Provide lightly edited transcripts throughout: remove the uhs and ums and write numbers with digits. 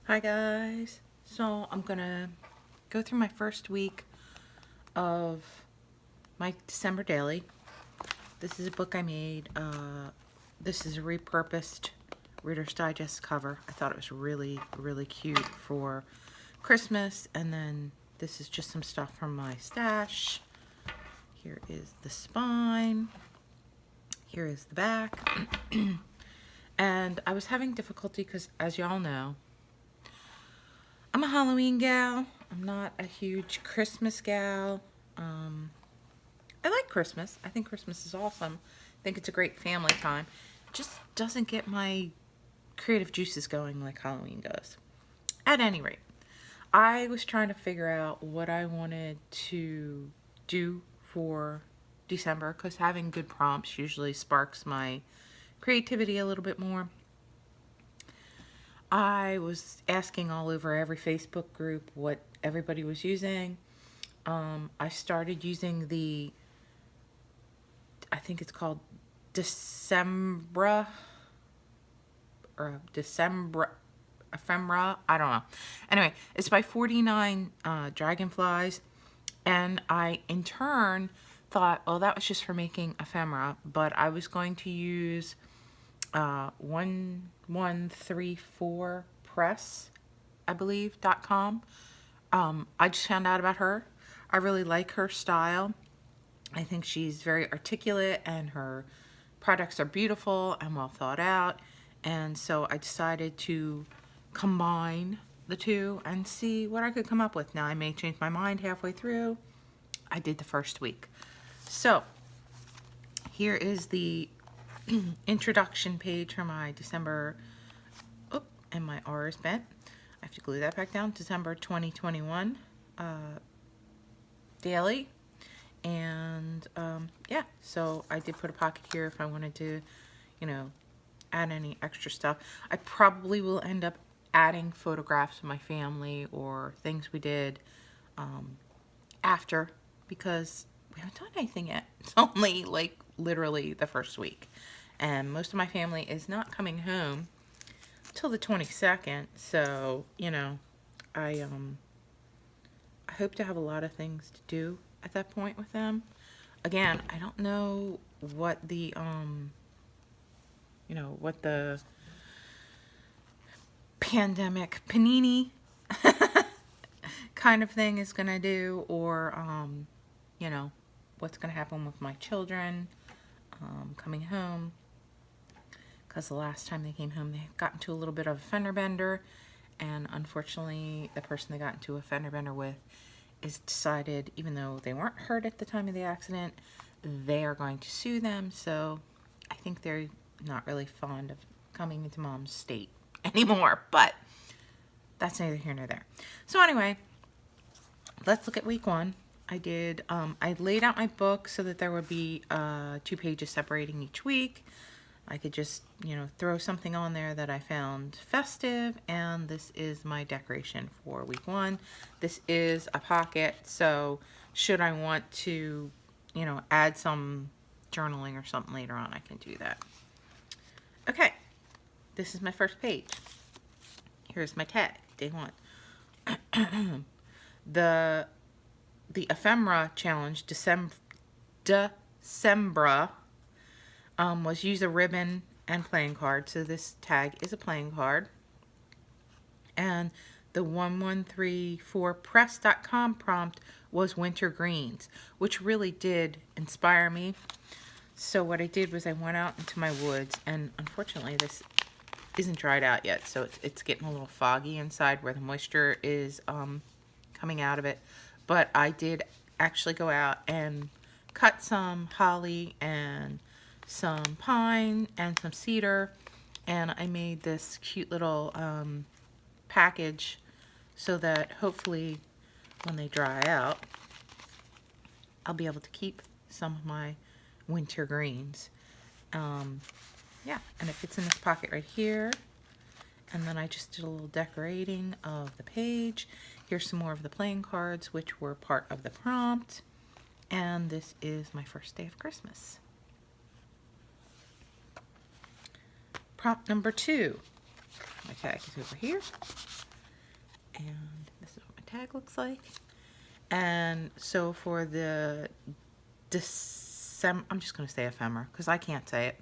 Hi guys. So I'm gonna go through my first week of my December daily. This is a book I made. This is a repurposed Reader's Digest cover. I thought it was really cute for Christmas. And then this is just some stuff from my stash. Here is the spine. Here is the back. And I was having difficulty because, as y'all know, I'm a Halloween gal. I'm not a huge Christmas gal. I like Christmas. I think Christmas is awesome. I think it's a great family time. It just doesn't get my creative juices going like Halloween does. At any rate, I was trying to figure out what I wanted to do for December because having good prompts usually sparks my creativity a little bit more. I was asking all over every Facebook group what everybody was using. I started using I think it's called Decembra or December Ephemera. I don't know. Anyway, it's by 49 Dragonflies. And I, in turn, thought, oh, that was just for making ephemera. But I was going to use 1134 Press, I believe, .com. I just found out about her. I really like her style. I think she's very articulate and her products are beautiful and well thought out. And so I decided to combine the two and see what I could come up with. Now, I may change my mind halfway through. I did the first week. So here is the introduction page for my December, and my R is bent. I have to glue that back down. December 2021 daily. And yeah, so I did put a pocket here if I wanted to, add any extra stuff. I probably will end up adding photographs of my family or things we did after, because we haven't done anything yet. It's only like literally the first week. And most of my family is not coming home till the 22nd. So, I hope to have a lot of things to do at that point with them. Again, I don't know what the what the pandemic panini kind of thing is gonna do, or what's gonna happen with my children coming home, because the last time they came home they got into a little bit of a fender bender, and unfortunately the person they got into a fender bender with is decided, even though they weren't hurt at the time of the accident, they are going to sue them. So I think they're not really fond of coming into mom's state anymore, but that's neither here nor there. So anyway, let's look at week one. I laid out my book so that there would be 2 pages separating each week. I could just, throw something on there that I found festive, and this is my decoration for week one. This is a pocket, so should I want to, add some journaling or something later on, I can do that. Okay, this is my first page. Here's my tag, day one. The ephemera challenge, Decembra, was use a ribbon and playing card. So this tag is a playing card. And the 1134press.com prompt was winter greens, which really did inspire me. So what I did was I went out into my woods, and unfortunately this isn't dried out yet, so it's getting a little foggy inside where the moisture is coming out of it. But I did actually go out and cut some holly and some pine and some cedar, and I made this cute little package so that hopefully when they dry out I'll be able to keep some of my winter greens. Yeah, and it fits in this pocket right here. And then I just did a little decorating of the page. Here's some more of the playing cards, which were part of the prompt. And this is my first day of Christmas. Prompt number 2. My tag is over here. And this is what my tag looks like. And so for the December, I'm just going to say ephemera because I can't say it.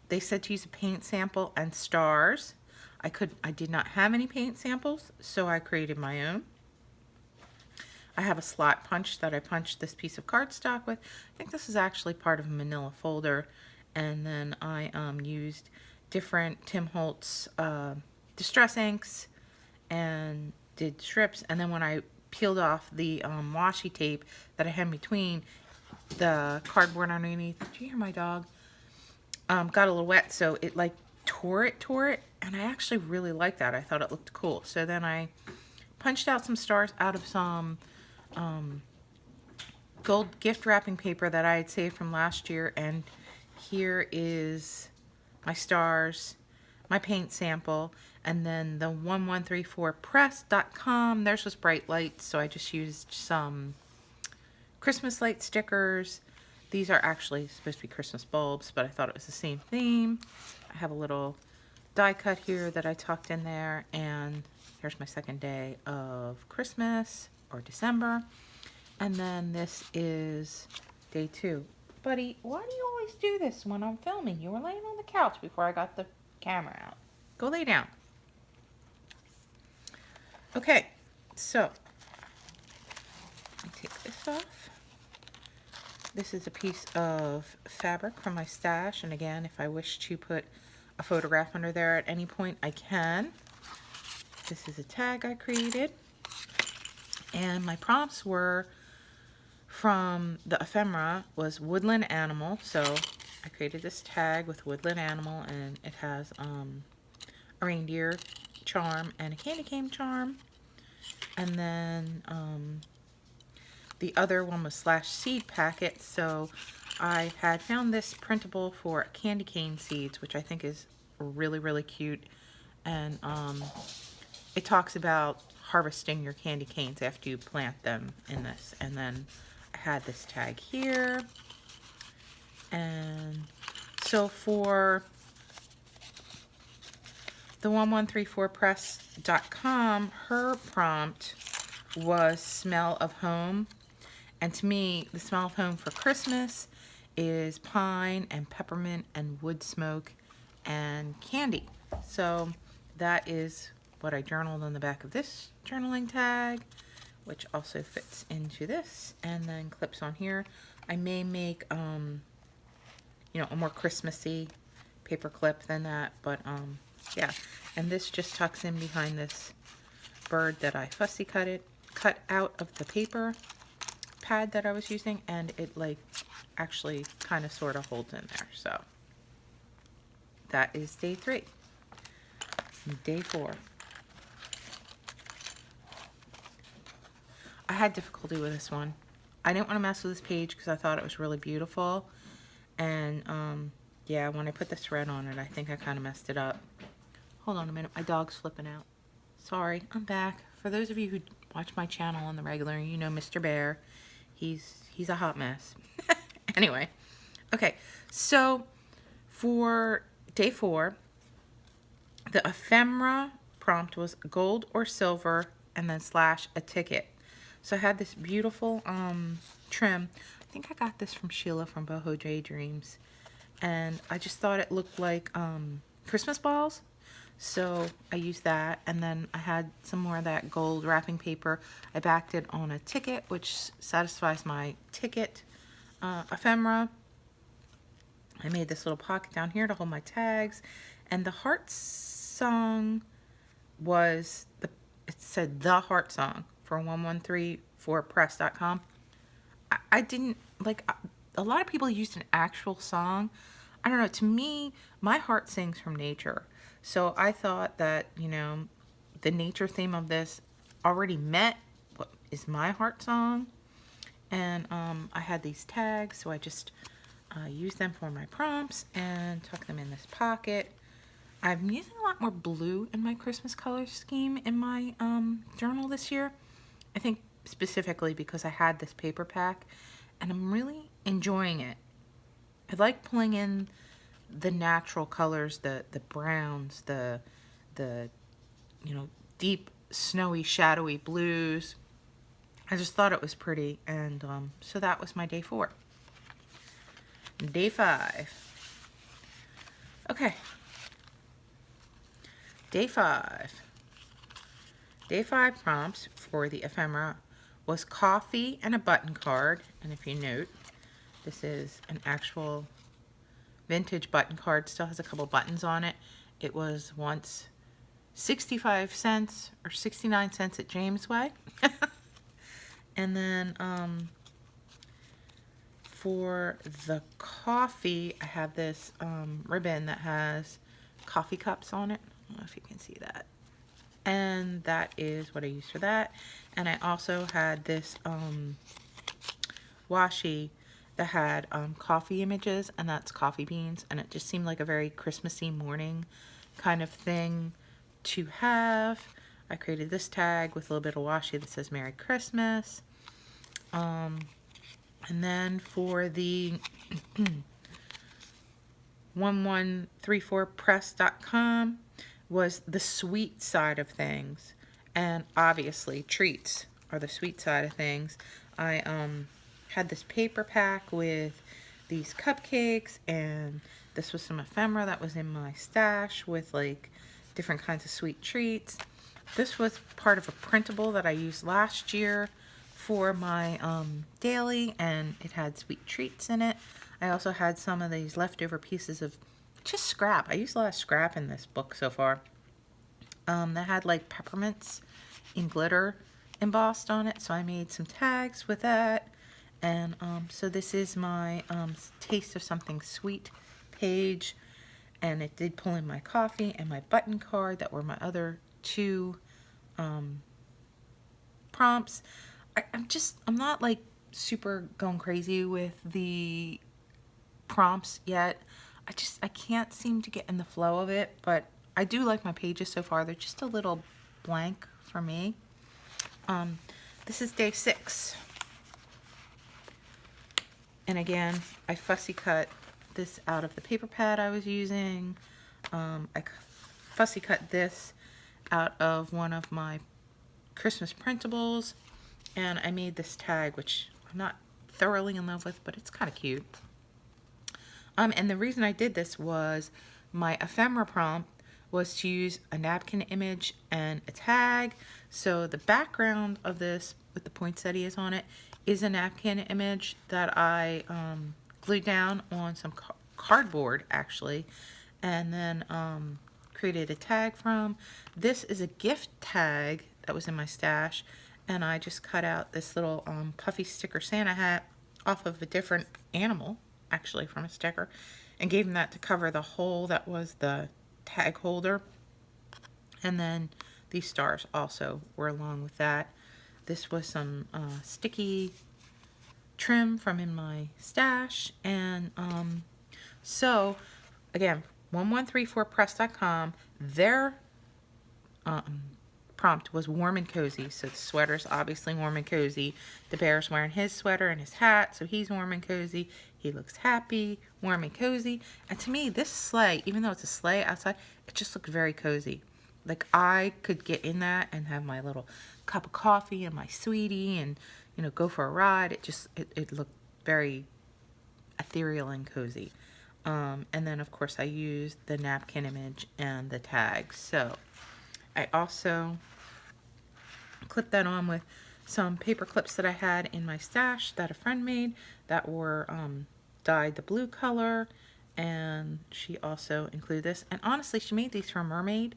They said to use a paint sample and stars. I did not have any paint samples, so I created my own. I have a slot punch that I punched this piece of cardstock with. I think this is actually part of a manila folder. And then I used different Tim Holtz distress inks and did strips. And then when I peeled off the washi tape that I had in between, the cardboard underneath, did you hear my dog? Got a little wet, so it like tore it, and I actually really liked that. I thought it looked cool. So then I punched out some stars out of some gold gift wrapping paper that I had saved from last year, and here is my stars, my paint sample, and then the 1134press.com. Theirs was bright lights, so I just used some Christmas light stickers. These are actually supposed to be Christmas bulbs, but I thought it was the same theme. I have a little die cut here that I tucked in there, and here's my second day of Christmas or December. And then this is day 2. Buddy, why do you always do this when I'm filming? You were laying on the couch before I got the camera out. Go lay down. Okay, so I take this off. This is a piece of fabric from my stash, and again, if I wish to put a photograph under there at any point, I can. This is a tag I created, and my prompts were from the ephemera was woodland animal, so I created this tag with woodland animal, and it has a reindeer charm and a candy cane charm, and then the other one was slash seed packet, so I had found this printable for candy cane seeds, which I think is really, really cute. And it talks about harvesting your candy canes after you plant them in this. And then I had this tag here. And so for the 1134press.com, her prompt was smell of home. And to me, the smell of home for Christmas is pine and peppermint and wood smoke and candy. So that is what I journaled on the back of this journaling tag, which also fits into this and then clips on here. I may make, you know, a more Christmassy paper clip than that, but yeah. And this just tucks in behind this bird that I fussy cut out of the paper pad that I was using, and it like actually kind of sort of holds in there. So that is day 3. Day 4. I had difficulty with this one. I didn't want to mess with this page because I thought it was really beautiful, and yeah, when I put this red on it, I think I kind of messed it up. Hold on a minute, my dog's flipping out. Sorry, I'm back. For those of you who watch my channel on the regular, you know Mr. Bear. He's a hot mess. Anyway, okay, so for day 4, the ephemera prompt was gold or silver and then slash a ticket. So I had this beautiful trim. I think I got this from Sheila from Boho Daydreams, and I just thought it looked like Christmas balls. So I used that, and then I had some more of that gold wrapping paper. I backed it on a ticket, which satisfies my ticket ephemera. I made this little pocket down here to hold my tags, and the heart song was, it said the heart song for 1134press.com. I didn't, like, a lot of people used an actual song. I don't know, to me, my heart sings from nature. So I thought that, you know, the nature theme of this already met what is my heart song. And I had these tags, so I just used them for my prompts and tuck them in this pocket. I'm using a lot more blue in my Christmas color scheme in my journal this year. I think specifically because I had this paper pack, and I'm really enjoying it. I like pulling in the natural colors, the browns, the you know, deep snowy, shadowy blues. I just thought it was pretty, and so that was my day 4. Day 5. Okay. Day 5. Day 5 prompts for the ephemera was coffee and a button card. And if you note, this is an actual vintage button card. Still has a couple buttons on it. It was once 65 cents or 69 cents at Jamesway. And then for the coffee, I have this ribbon that has coffee cups on it. I don't know if you can see that. And that is what I use for that. And I also had this washi that had coffee images, and that's coffee beans, and it just seemed like a very Christmassy morning kind of thing to have. I created this tag with a little bit of washi that says Merry Christmas. And then for the 1134press.com was the sweet side of things, and obviously treats are the sweet side of things. I had this paper pack with these cupcakes, and this was some ephemera that was in my stash with like different kinds of sweet treats. This was part of a printable that I used last year for my daily, and it had sweet treats in it. I also had some of these leftover pieces of just scrap. I used a lot of scrap in this book so far. That had like peppermints in glitter embossed on it, so I made some tags with that. And so this is my taste of something sweet page, and it did pull in my coffee and my button card that were my other 2 prompts. I'm not like super going crazy with the prompts yet. I can't seem to get in the flow of it, but I do like my pages so far. They're just a little blank for me. This is day 6. And again, I fussy cut this out of the paper pad I was using. I fussy cut this out of one of my Christmas printables. And I made this tag, which I'm not thoroughly in love with, but it's kind of cute. And the reason I did this was my ephemera prompt was to use a napkin image and a tag. So the background of this with the poinsettias on it is a napkin image that I glued down on some cardboard actually, and then created a tag from. This is a gift tag that was in my stash, and I just cut out this little puffy sticker Santa hat off of a different animal, actually from a sticker, and gave him that to cover the hole that was the tag holder. And then these stars also were along with that. This was some sticky trim from in my stash. And so again, 1134press.com, their prompt was warm and cozy. So the sweater's obviously warm and cozy. The bear's wearing his sweater and his hat, so he's warm and cozy. He looks happy, warm and cozy. And to me, this sleigh, even though it's a sleigh outside, it just looked very cozy. Like I could get in that and have my little cup of coffee and my sweetie and, you know, go for a ride. It looked very ethereal and cozy. And then of course I used the napkin image and the tag. So I also clipped that on with some paper clips that I had in my stash that a friend made that were dyed the blue color, and she also included this. And honestly, she made these for a mermaid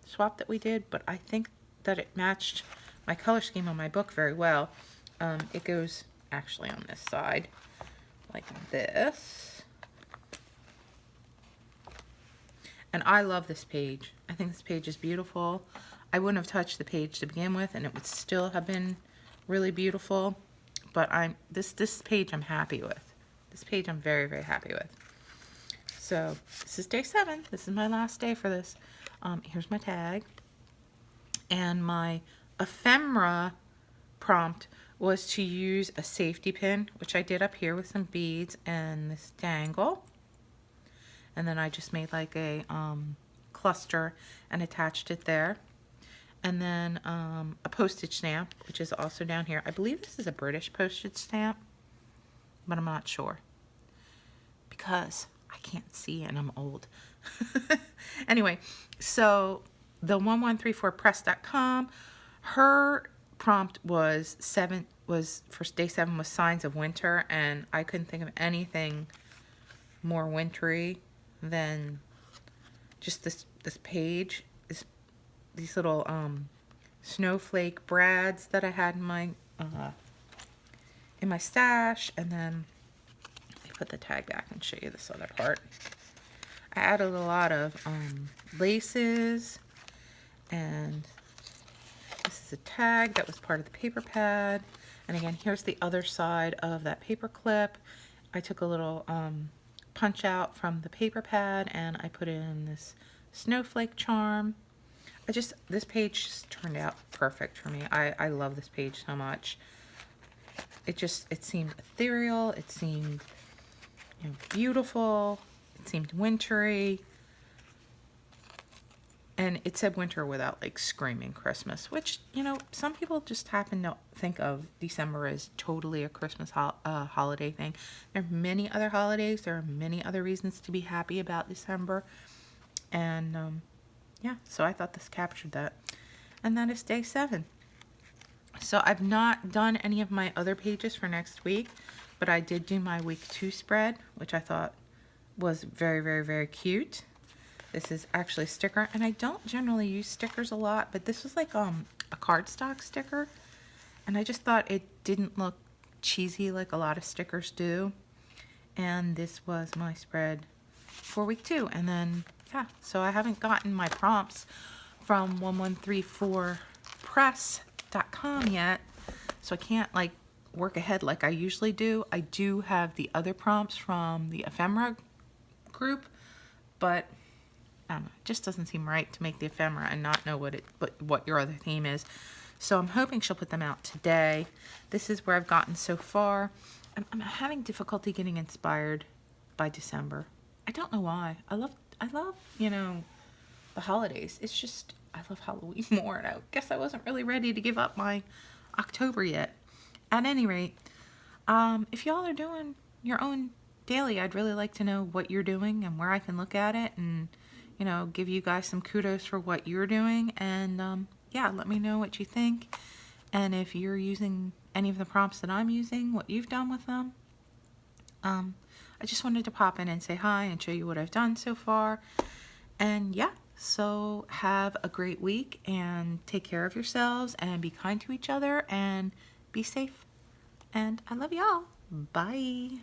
swap that we did, but I think that it matched my color scheme on my book very well. It goes actually on this side like this. And I love this page. I think this page is beautiful. I wouldn't have touched the page to begin with, and it would still have been really beautiful. But this page I'm happy with. This page I'm very, very happy with. So this is day 7. This is my last day for this. Here's my tag. And my ephemera prompt was to use a safety pin, which I did up here with some beads and this dangle. And then I just made like a cluster and attached it there. And then a postage stamp, which is also down here. I believe this is a British postage stamp, but I'm not sure because I can't see and I'm old. Anyway, so the 1134press.com, her prompt was for day 7 was signs of winter, and I couldn't think of anything more wintry than just this page. These little snowflake brads that I had in my stash, and then let me put the tag back and show you this other part. I added a lot of laces, and this is a tag that was part of the paper pad. And again, here's the other side of that paper clip. I took a little punch out from the paper pad and I put in this snowflake charm. This page just turned out perfect for me. I love this page so much. It seemed ethereal. It seemed, beautiful. It seemed wintry. And it said winter without like screaming Christmas, which, some people just happen to think of December as totally a Christmas holiday thing. There are many other holidays. There are many other reasons to be happy about December. And yeah, so I thought this captured that. And that is day 7. So I've not done any of my other pages for next week, but I did do my week 2 spread, which I thought was very, very, very cute. This is actually a sticker, and I don't generally use stickers a lot, but this was like a cardstock sticker, and I just thought it didn't look cheesy like a lot of stickers do. And this was my spread for week 2. And then, yeah, so I haven't gotten my prompts from 1134press.com yet, so I can't like work ahead like I usually do. I do have the other prompts from the ephemera group, but I don't know, it just doesn't seem right to make the ephemera and not know what your other theme is. So I'm hoping she'll put them out today. This is where I've gotten so far. I'm having difficulty getting inspired by December. I don't know why. I love the holidays. It's just I love Halloween more, and I guess I wasn't really ready to give up my October yet. At any rate, if y'all are doing your own daily, I'd really like to know what you're doing and where I can look at it and give you guys some kudos for what you're doing. And yeah, let me know what you think. And if you're using any of the prompts that I'm using, what you've done with them. I just wanted to pop in and say hi and show you what I've done so far. And yeah, so have a great week and take care of yourselves and be kind to each other and be safe. And I love y'all. Bye.